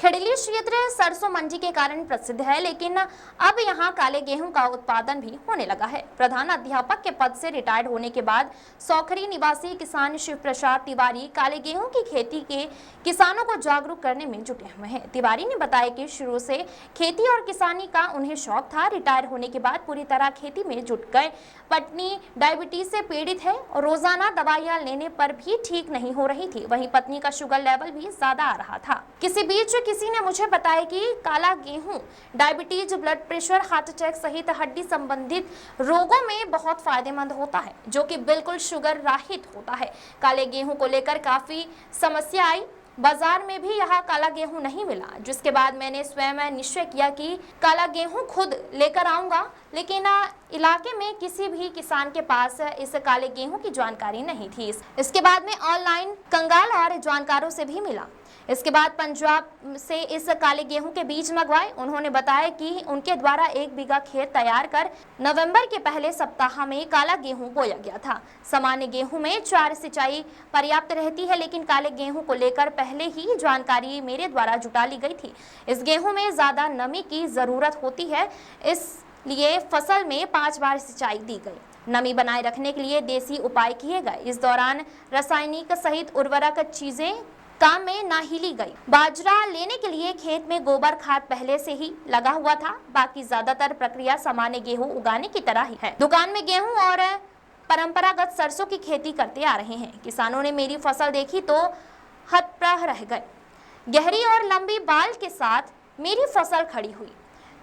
खेड़ली क्षेत्र सरसों मंडी के कारण प्रसिद्ध है, लेकिन अब यहां काले गेहूं का उत्पादन भी होने लगा है। प्रधान अध्यापक के पद से रिटायर्ड होने के बाद सौखरी निवासी किसान शिव प्रसाद तिवारी काले गेहूं की खेती के किसानों को जागरूक करने में जुटे हुए हैं। तिवारी ने बताया कि शुरू से खेती और किसानी का उन्हें शौक था। रिटायर होने के बाद पूरी तरह खेती में जुट गए। पत्नी डायबिटीज से पीड़ित है और रोजाना दवाइयां लेने पर भी ठीक नहीं हो रही थी। वहीं पत्नी का शुगर लेवल भी ज्यादा आ रहा था। किसी ने मुझे बताया कि काला गेहूं diabetes, blood pressure, heart attack सहित हड्डी संबंधित रोगों में बहुत फायदेमंद होता है, जो कि बिल्कुल शुगर रहित होता है। काले गेहूं को लेकर काफी समस्या आई। बाजार में भी यह काला गेहूं नहीं मिला, जिसके बाद मैंने स्वयं निश्चय किया कि काला गेहूं खुद लेकर आऊंगा। लेकिन इलाके में किसी भी किसान के पास इस काले गेहूं की जानकारी नहीं थी। इसके बाद में ऑनलाइन कंगाल और जानकारों से भी मिला। इसके बाद पंजाब से इस काले गेहूं के बीज मंगवाए। उन्होंने बताया कि उनके द्वारा 1 बीघा खेत तैयार कर नवंबर के पहले सप्ताह में काला गेहूं बोया गया था। सामान्य गेहूं में 4 सिंचाई पर्याप्त रहती है, लेकिन काले गेहूं को लेकर पहले ही जानकारी मेरे द्वारा जुटा ली गई थी। इस गेहूं में ज्यादा नमी की जरूरत होती है, इसलिए फसल में 5 बार सिंचाई दी गई। नमी बनाए रखने के लिए देसी उपाय किए गए। इस दौरान रासायनिक सहित उर्वरक चीजें काम में ना ही ली गई। बाजरा लेने के लिए खेत में गोबर खाद पहले से ही लगा हुआ था। बाकी ज्यादातर प्रक्रिया सामान्य गेहूं उगाने की तरह ही है। दुकान में गेहूं और परंपरागत सरसों की खेती करते आ रहे हैं। किसानों ने मेरी फसल देखी तो हतप्रभ रह गए। गहरी और लंबी बाल के साथ मेरी फसल खड़ी हुई।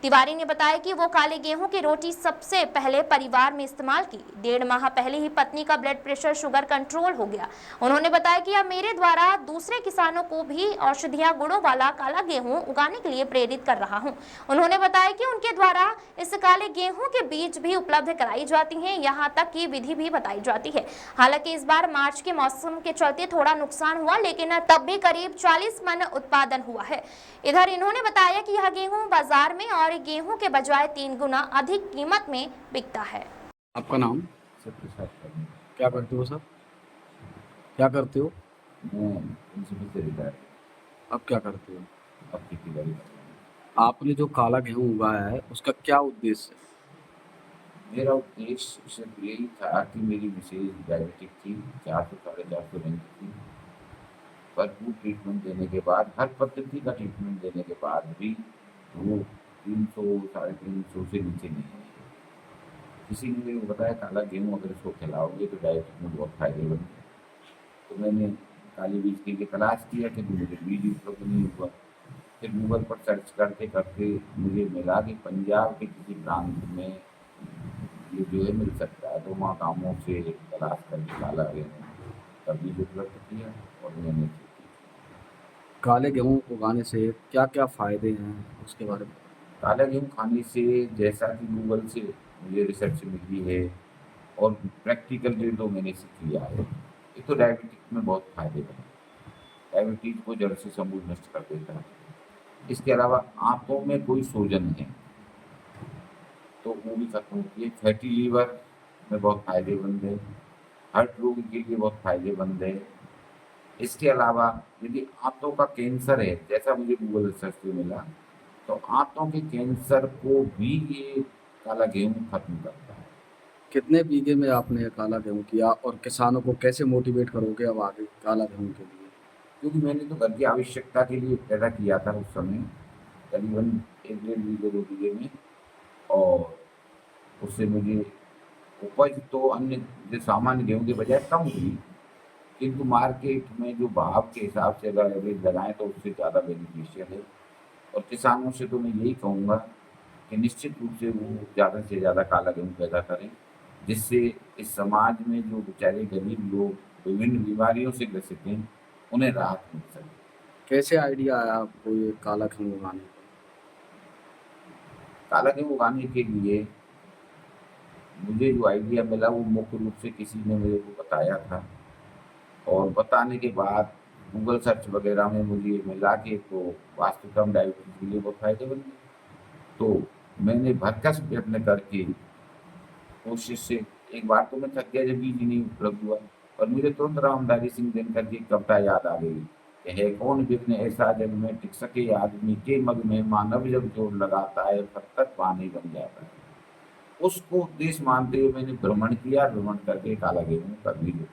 तिवारी ने बताया कि वो काले गेहूं की रोटी सबसे पहले परिवार में इस्तेमाल की। 1.5 माह पहले ही पत्नी का ब्लड प्रेशर, शुगर कंट्रोल हो गया। उन्होंने बताया कि अब मेरे द्वारा दूसरे किसानों को भी औषधीय गुणों वाला काला गेहूं उगाने के लिए प्रेरित कर रहा हूं। उन्होंने बताया कि उनके द्वारा इस काले गेहूं के बीज भी उपलब्ध कराई जाती हैं, यहाँ तक की विधि भी बताई जाती है। हालांकि इस बार मार्च के मौसम के चलते थोड़ा नुकसान हुआ, लेकिन तब भी करीब 40 मन उत्पादन हुआ है। इधर इन्होंने बताया कि यह गेहूं बाजार में और गेहूं के बजाय 3 गुना अधिक कीमत में बिकता है। आपका नाम? क्या करते हो सर? क्या करते हो? मैं प्रिंसिपल से रिटायर। अब क्या करते हो? अब खेती बाड़ी करता हूँ। आपने जो काला गेहूं उगाया है उसका क्या उद्देश्य है? मेरा उद्देश्य सिर्फ यही था कि मेरी मिसेज डायबिटिक थी, 400 साढ़े 400 रैंक थी। भरपूर ट्रीटमेंट देने के बाद, हर पद्धति का ट्रीटमेंट देने के बाद भी वो 300 साढ़े 300 से नीचे नहीं है। किसी ने मुझे बताया काला गेहूँ अगर इसको खिलाओगे तो डायबिटिक में बहुत फायदेमंद है। तो मैंने काली बीज के लिए तलाश किया कि मुझे बीज उपलब्ध नहीं हुआ। फिर गूगल पर सर्च करते करते मुझे मिला कि पंजाब के किसी प्रांत में ये जो है मिल सकता है। तो वहाँ कामों से तलाश कर निकाला गया, तब बीज उपलब्ध किया और मैंने खेती। काले गेहूं उगाने से क्या क्या फायदे हैं उसके बारे में? काला गेहूँ खाने से, जैसा कि गूगल से मुझे रिसर्च मिली है और प्रैक्टिकल जो मैंने सीख लिया है, ये तो डायबिटीज में बहुत फायदेमंद है। डायबिटीज को जड़ से समूल नष्ट कर देता है। इसके अलावा आंतों में कोई सूजन है तो वो भी खत्म होती है। फैटी लीवर में बहुत फायदेमंद है। हार्ट रोग के लिए बहुत फायदेमंद है। इसके अलावा यदि आंतों का कैंसर है, जैसा मुझे गूगल रिसर्च से मिला, तो आंतों के कैंसर को भी ये काला गेहूँ खत्म करता है। कितने बीघे में आपने काला गेहूं किया और किसानों को कैसे मोटिवेट करोगे अब आगे काला गेहूं के लिए? क्योंकि मैंने तो घर की आवश्यकता के लिए पैदा किया था उस समय, करीबन 1-1.5 बीघे 2 बीघे में, और उससे मुझे उपज तो अन्य जो सामान्य गेहूँ के बजाय कम हुई, किंतु मार्केट में जो भाव के हिसाब से अगर एवरेज लगाएं तो उससे ज़्यादा बेनिफिशियल है। और किसानों से तो मैं यही कहूँगा कि निश्चित रूप से वो ज़्यादा से ज़्यादा काला गेहूँ पैदा करें, जिससे इस समाज में जो बेचारे गरीब लोग विभिन्न बीमारियों से ग्रसित हैं उन्हें राहत मिल सके। कैसे आइडिया आया आपको ये काला गेहूं उगाने का? काला गेहूँ उगाने के लिए मुझे जो आइडिया मिला वो मुख्य रूप से किसी ने मेरे को बताया था, और बताने के बाद गूगल सर्च वगैरह में मुझे मिला कि तो वास्तविकता में डायबिटीज के लिए बहुत फायदेमंद है। तो मैंने भरकस प्रयत्न करके कोशिश से एक बार तो मैं थक गया जब बीज नहीं उपलब्ध हुआ, और मुझे तुरंत रामधारी सिंह दिनकर की एक कविता याद आ गई है कौन विघ्न ऐसा जग में टिक सके, आदमी के मग में मानव जब जोर लगाता है, पत्थर पानी बन जाता है। उसको उद्देश्य मानते हुए मैंने भ्रमण किया, भ्रमण करके काला गेहूं का बीज